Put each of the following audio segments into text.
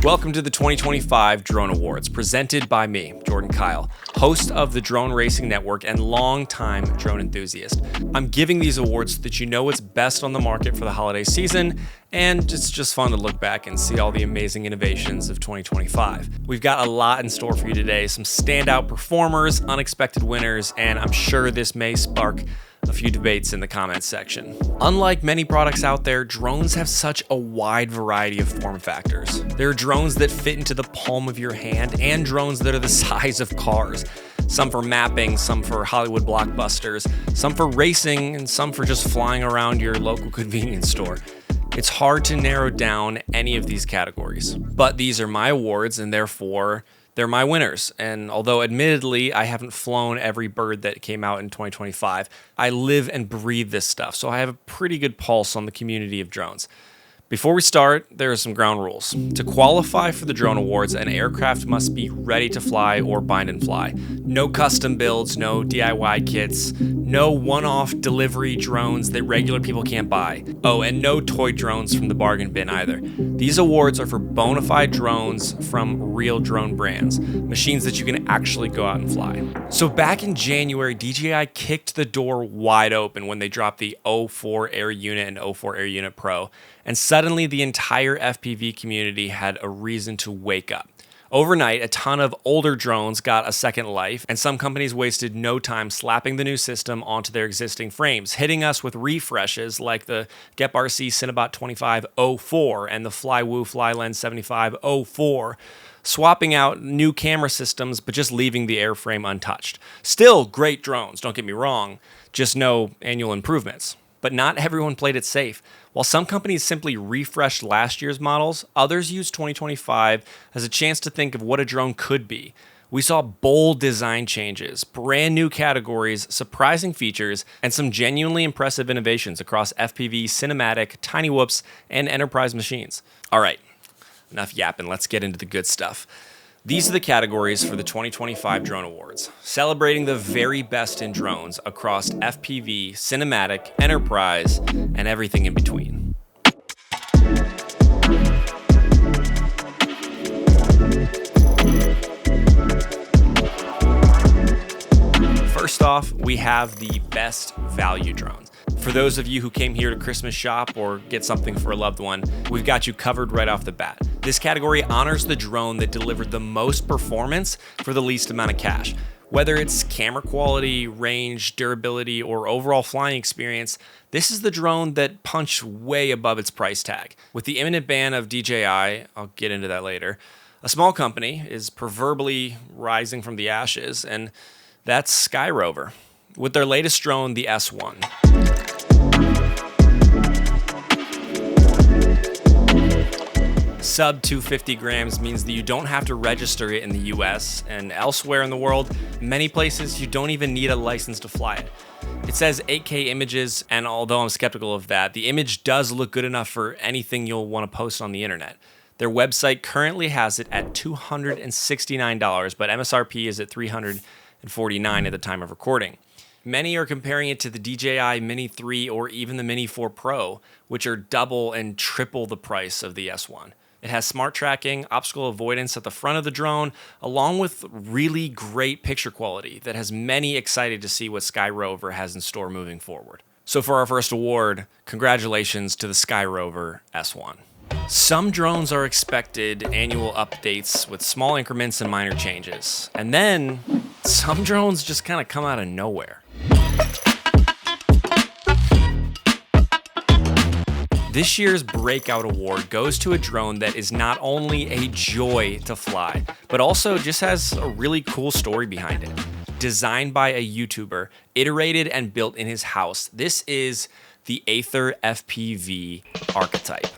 Welcome to the 2025 Drone Awards, presented by me, Jordan Kyle, host of the Drone Racing Network and longtime drone enthusiast. I'm giving these awards so that you know what's best on the market for the holiday season, and it's just fun to look back and see all the amazing innovations of 2025. We've got a lot in store for you today, some standout performers, unexpected winners, and I'm sure this may spark a few debates in the comments section. Unlike many products out there, drones have such a wide variety of form factors. There are drones that fit into the palm of your hand and drones that are the size of cars. Some for mapping, some for Hollywood blockbusters, some for racing, and some for just flying around your local convenience store. It's hard to narrow down any of these categories, but these are my awards and therefore they're my winners. And although admittedly I haven't flown every bird that came out in 2025, I live and breathe this stuff, so I have a pretty good pulse on the community of drones. Before we start, there are some ground rules. To qualify for the Drone Awards, an aircraft must be ready to fly or bind and fly. No custom builds, no DIY kits, no one-off delivery drones that regular people can't buy. Oh, and no toy drones from the bargain bin either. These awards are for bona fide drones from real drone brands, machines that you can actually go out and fly. So back in January, DJI kicked the door wide open when they dropped the 04 Air Unit and 04 Air Unit Pro. And suddenly the entire FPV community had a reason to wake up. Overnight, a ton of older drones got a second life, and some companies wasted no time slapping the new system onto their existing frames, hitting us with refreshes like the GEPRC Cinebot 2504 and the Flywoo Flylens 7504, swapping out new camera systems but just leaving the airframe untouched. Still great drones, don't get me wrong, just no annual improvements. But not everyone played it safe. While some companies simply refreshed last year's models, others used 2025 as a chance to think of what a drone could be. We saw bold design changes, brand new categories, surprising features, and some genuinely impressive innovations across FPV, cinematic, tiny whoops, and enterprise machines. All right, enough yapping, let's get into the good stuff. These are the categories for the 2025 Drone Awards, celebrating the very best in drones across FPV, cinematic, enterprise, and everything in between. First off, we have the best value drones. For those of you who came here to Christmas shop or get something for a loved one, we've got you covered right off the bat. This category honors the drone that delivered the most performance for the least amount of cash. Whether it's camera quality, range, durability, or overall flying experience, this is the drone that punched way above its price tag. With the imminent ban of DJI, I'll get into that later, a small company is proverbially rising from the ashes, and that's Skyrover. With their latest drone, the S1. Sub 250 grams means that you don't have to register it in the US, and elsewhere in the world, many places you don't even need a license to fly it. It says 8K images, and although I'm skeptical of that, the image does look good enough for anything you'll want to post on the internet. Their website currently has it at $269, but MSRP is at $349 at the time of recording. Many are comparing it to the DJI Mini 3 or even the Mini 4 Pro, which are double and triple the price of the S1. It has smart tracking, obstacle avoidance at the front of the drone, along with really great picture quality that has many excited to see what Skyrover has in store moving forward. So for our first award, congratulations to the Skyrover S1. Some drones are expected annual updates with small increments and minor changes. And then some drones just kind of come out of nowhere. This year's Breakout Award goes to a drone that is not only a joy to fly, but also just has a really cool story behind it. Designed by a YouTuber, iterated and built in his house, this is the Aether FPV archetype.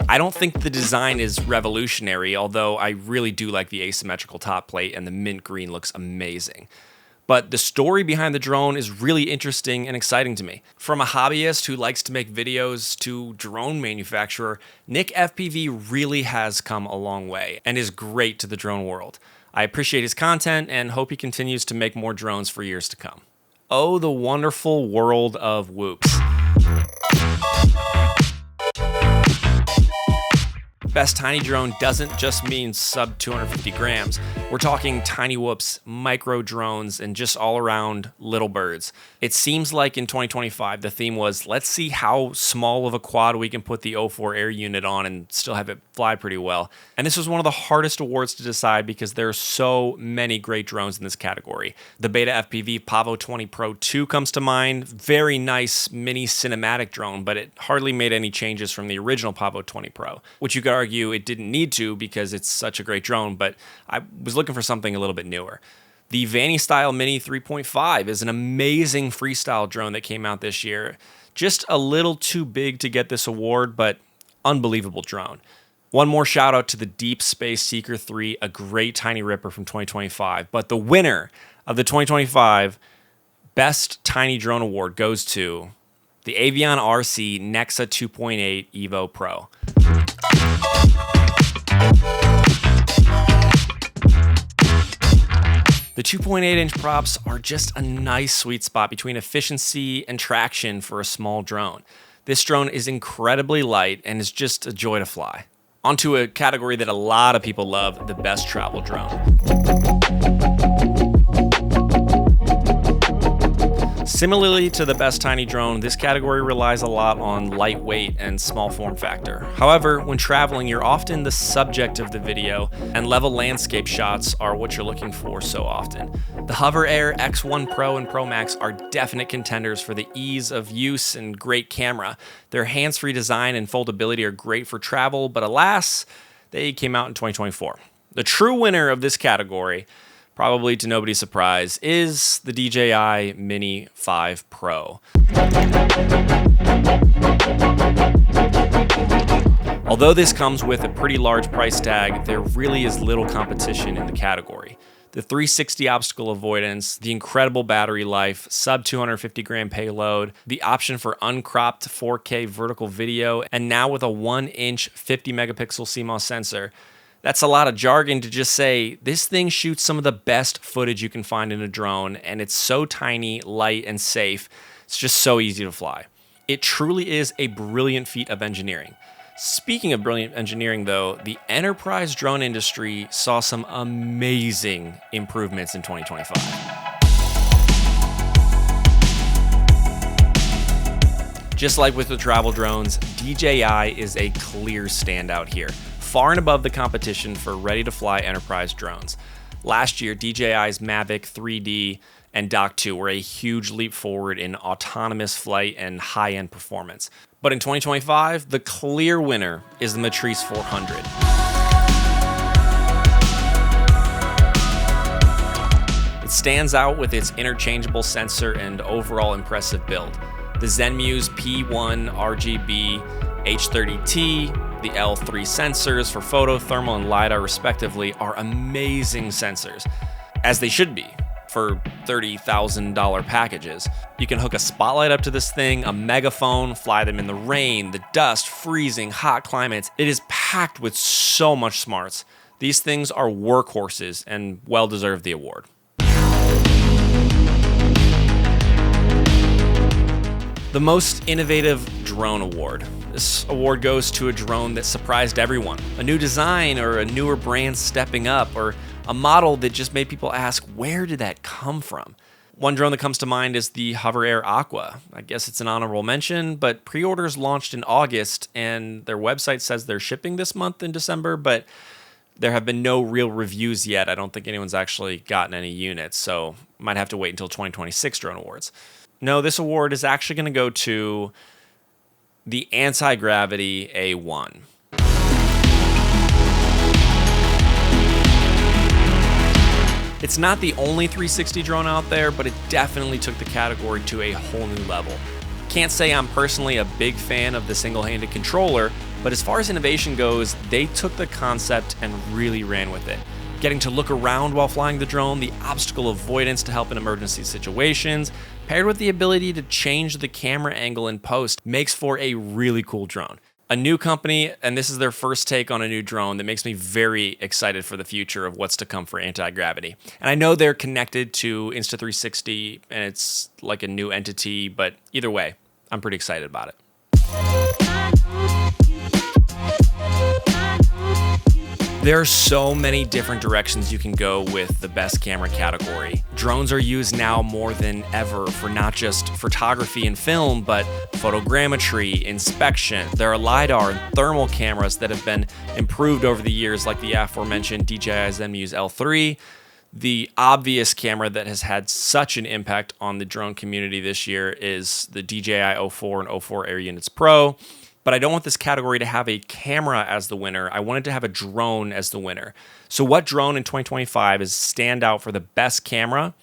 I don't think the design is revolutionary, although I really do like the asymmetrical top plate and the mint green looks amazing. But the story behind the drone is really interesting and exciting to me. From a hobbyist who likes to make videos to drone manufacturer, Nick FPV really has come a long way and is great to the drone world. I appreciate his content and hope he continues to make more drones for years to come. Oh, the wonderful world of whoops. Best tiny drone doesn't just mean sub 250 grams. We're talking tiny whoops, micro drones, and just all around little birds. It seems like in 2025, the theme was, let's see how small of a quad we can put the O4 Air unit on and still have it fly pretty well. And this was one of the hardest awards to decide because there are so many great drones in this category. The BetaFPV Pavo 20 Pro 2 comes to mind. Very nice mini cinematic drone, but it hardly made any changes from the original Pavo 20 Pro, which you could argue it didn't need to because it's such a great drone, but I was looking for something a little bit newer. The Vanny Style Mini 3.5 is an amazing freestyle drone that came out this year. Just a little too big to get this award, but unbelievable drone. One more shout out to the Deep Space Seeker 3, a great tiny ripper from 2025. But the winner of the 2025 Best Tiny Drone Award goes to the Avion RC Nexa 2.8 Evo Pro. The 2.8-inch props are just a nice sweet spot between efficiency and traction for a small drone. This drone is incredibly light and is just a joy to fly. Onto a category that a lot of people love, the best travel drone. Similarly to the best tiny drone, this category relies a lot on lightweight and small form factor. However, when traveling, you're often the subject of the video, and level landscape shots are what you're looking for so often. The Hover Air X1 Pro and Pro Max are definite contenders for the ease of use and great camera. Their hands-free design and foldability are great for travel, but alas, they came out in 2024. The true winner of this category, probably to nobody's surprise, is the DJI Mini 5 Pro. Although this comes with a pretty large price tag, there really is little competition in the category. The 360 obstacle avoidance, the incredible battery life, sub 250 gram payload, the option for uncropped 4K vertical video, and now with a 1-inch 50 megapixel CMOS sensor. That's a lot of jargon to just say this thing shoots some of the best footage you can find in a drone, and it's so tiny, light, and safe. It's just so easy to fly. It truly is a brilliant feat of engineering. Speaking of brilliant engineering, though, the enterprise drone industry saw some amazing improvements in 2025. Just like with the travel drones, DJI is a clear standout here, far and above the competition for ready-to-fly enterprise drones. Last year, DJI's Mavic 3D and Dock 2 were a huge leap forward in autonomous flight and high-end performance. But in 2025, the clear winner is the Matrice 400. It stands out with its interchangeable sensor and overall impressive build. The Zenmuse P1 RGB H30T, the L3 sensors for photo, thermal, and LiDAR respectively are amazing sensors, as they should be for $30,000 packages. You can hook a spotlight up to this thing, a megaphone, fly them in the rain, the dust, freezing, hot climates. It is packed with so much smarts. These things are workhorses and well deserve the award. The Most Innovative Drone Award. This award goes to a drone that surprised everyone. A new design or a newer brand stepping up, or a model that just made people ask, where did that come from? One drone that comes to mind is the Hover Air Aqua. I guess it's an honorable mention, but pre-orders launched in August and their website says they're shipping this month in December, but there have been no real reviews yet. I don't think anyone's actually gotten any units, so might have to wait until 2026 Drone Awards. No, this award is actually going to go to the Antigravity A1. It's not the only 360 drone out there, but it definitely took the category to a whole new level. Can't say I'm personally a big fan of the single-handed controller, but as far as innovation goes, they took the concept and really ran with it. Getting to look around while flying the drone, the obstacle avoidance to help in emergency situations, paired with the ability to change the camera angle in post, makes for a really cool drone. A new company, and this is their first take on a new drone, that makes me very excited for the future of what's to come for Antigravity. And I know they're connected to Insta360, and it's like a new entity, but either way, I'm pretty excited about it. There are so many different directions you can go with the best camera category. Drones are used now more than ever for not just photography and film, but photogrammetry, inspection. There are LiDAR and thermal cameras that have been improved over the years, like the aforementioned DJI Zenmuse L3. The obvious camera that has had such an impact on the drone community this year is the DJI O4 and O4 Air Units Pro. But I don't want this category to have a camera as the winner. I wanted to have a drone as the winner. So what drone in 2025 is stand out for the best camera?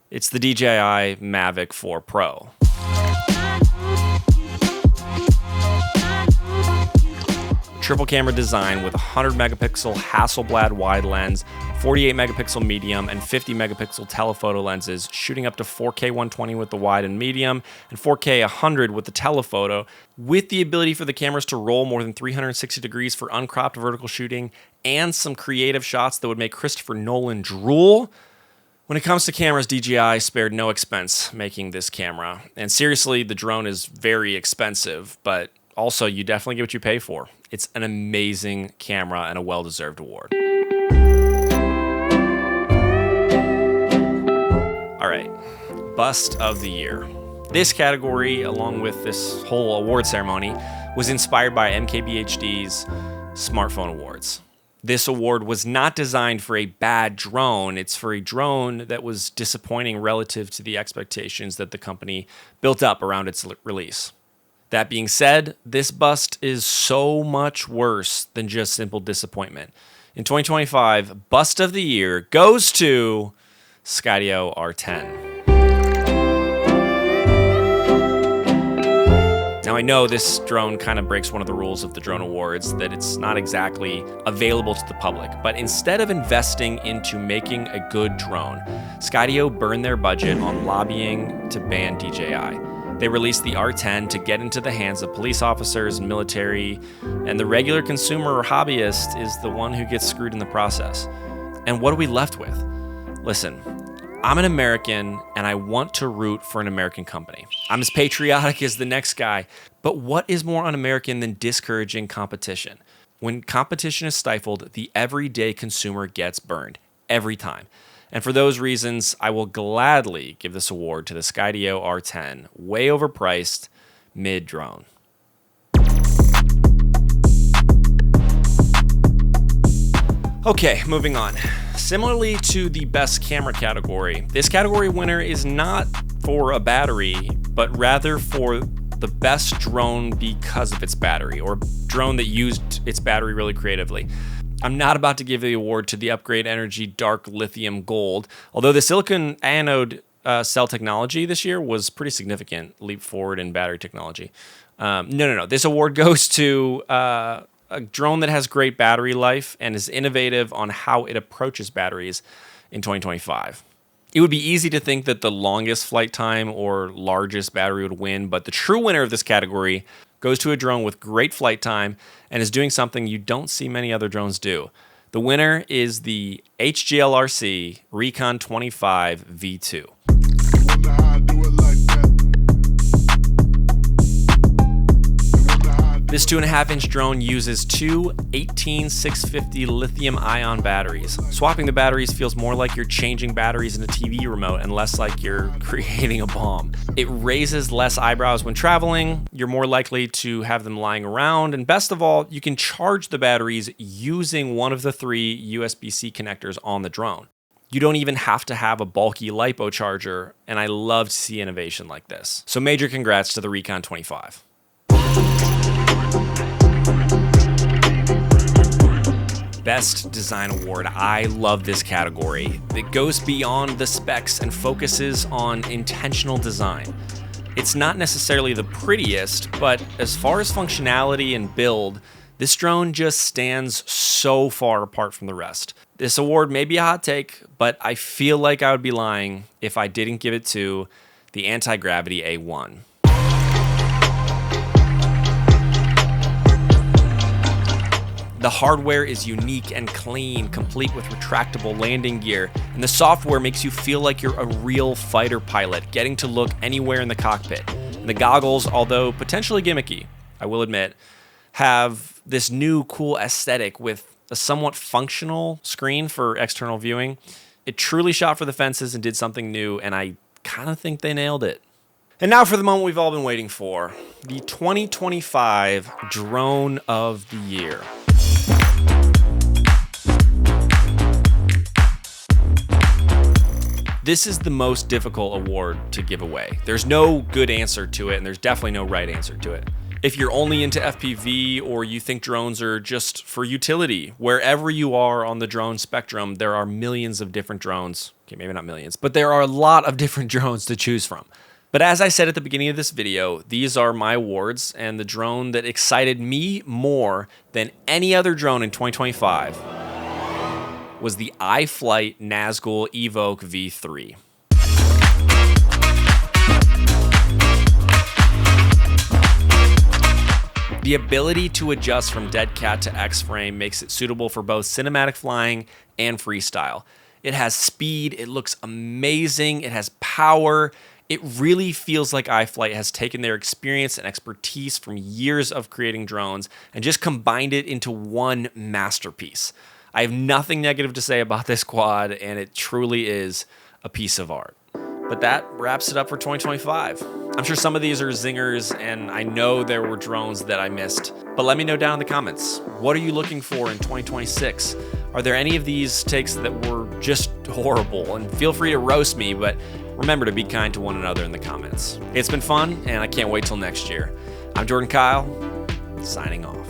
It's the DJI Mavic 4 Pro. Triple camera design with 100 megapixel Hasselblad wide lens, 48 megapixel medium, and 50 megapixel telephoto lenses, shooting up to 4K 120 with the wide and medium, and 4K 100 with the telephoto, with the ability for the cameras to roll more than 360 degrees for uncropped vertical shooting, and some creative shots that would make Christopher Nolan drool. When it comes to cameras, DJI spared no expense making this camera. And seriously, the drone is very expensive, but also you definitely get what you pay for. It's an amazing camera and a well-deserved award. All right, Bust of the Year. This category, along with this whole award ceremony, was inspired by MKBHD's Smartphone Awards. This award was not designed for a bad drone. It's for a drone that was disappointing relative to the expectations that the company built up around its release. That being said, this bust is so much worse than just simple disappointment. In 2025, Bust of the Year goes to Skydio R10. Now I know this drone kind of breaks one of the rules of the drone awards, that it's not exactly available to the public, but instead of investing into making a good drone, Skydio burned their budget on lobbying to ban DJI. They released the R10 to get into the hands of police officers and military, and the regular consumer or hobbyist is the one who gets screwed in the process. And what are we left with? Listen, I'm an American and I want to root for an American company. I'm as patriotic as the next guy, but what is more un-American than discouraging competition? When competition is stifled, the everyday consumer gets burned every time. And for those reasons, I will gladly give this award to the Skydio R10, way overpriced, mid-drone. Okay, moving on. Similarly to the best camera category, this category winner is not for a battery, but rather for the best drone because of its battery, or drone that used its battery really creatively. I'm not about to give the award to the Upgrade Energy Dark Lithium Gold, although the silicon anode cell technology this year was pretty significant leap forward in battery technology. No. This award goes to a drone that has great battery life and is innovative on how it approaches batteries in 2025. It would be easy to think that the longest flight time or largest battery would win, but the true winner of this category goes to a drone with great flight time and is doing something you don't see many other drones do. The winner is the HGLRC Recon 25 V2. This 2.5-inch drone uses two 18650 lithium-ion batteries. Swapping the batteries feels more like you're changing batteries in a TV remote and less like you're creating a bomb. It raises less eyebrows when traveling, you're more likely to have them lying around, and best of all, you can charge the batteries using one of the 3 USB-C connectors on the drone. You don't even have to have a bulky LiPo charger, and I love to see innovation like this. So major congrats to the Recon 25. Best Design Award. I love this category. It goes beyond the specs and focuses on intentional design. It's not necessarily the prettiest, but as far as functionality and build, this drone just stands so far apart from the rest. This award may be a hot take, but I feel like I would be lying if I didn't give it to the Antigravity A1. The hardware is unique and clean, complete with retractable landing gear, and the software makes you feel like you're a real fighter pilot, getting to look anywhere in the cockpit. And the goggles, although potentially gimmicky, I will admit, have this new cool aesthetic with a somewhat functional screen for external viewing. It truly shot for the fences and did something new, and I kind of think they nailed it. And now for the moment we've all been waiting for, the 2025 Drone of the Year. This is the most difficult award to give away. There's no good answer to it, and there's definitely no right answer to it. If you're only into FPV or you think drones are just for utility, wherever you are on the drone spectrum, there are millions of different drones. Okay, maybe not millions, but there are a lot of different drones to choose from. But as I said at the beginning of this video, these are my awards, and the drone that excited me more than any other drone in 2025 was the iFlight Nazgul Evoke V3. The ability to adjust from dead cat to X-frame makes it suitable for both cinematic flying and freestyle. It has speed, it looks amazing, it has power. It really feels like iFlight has taken their experience and expertise from years of creating drones and just combined it into one masterpiece. I have nothing negative to say about this quad, and it truly is a piece of art. But that wraps it up for 2025. I'm sure some of these are zingers, and I know there were drones that I missed. But let me know down in the comments. What are you looking for in 2026? Are there any of these takes that were just horrible? And feel free to roast me, but remember to be kind to one another in the comments. It's been fun, and I can't wait till next year. I'm Jordan Kyle, signing off.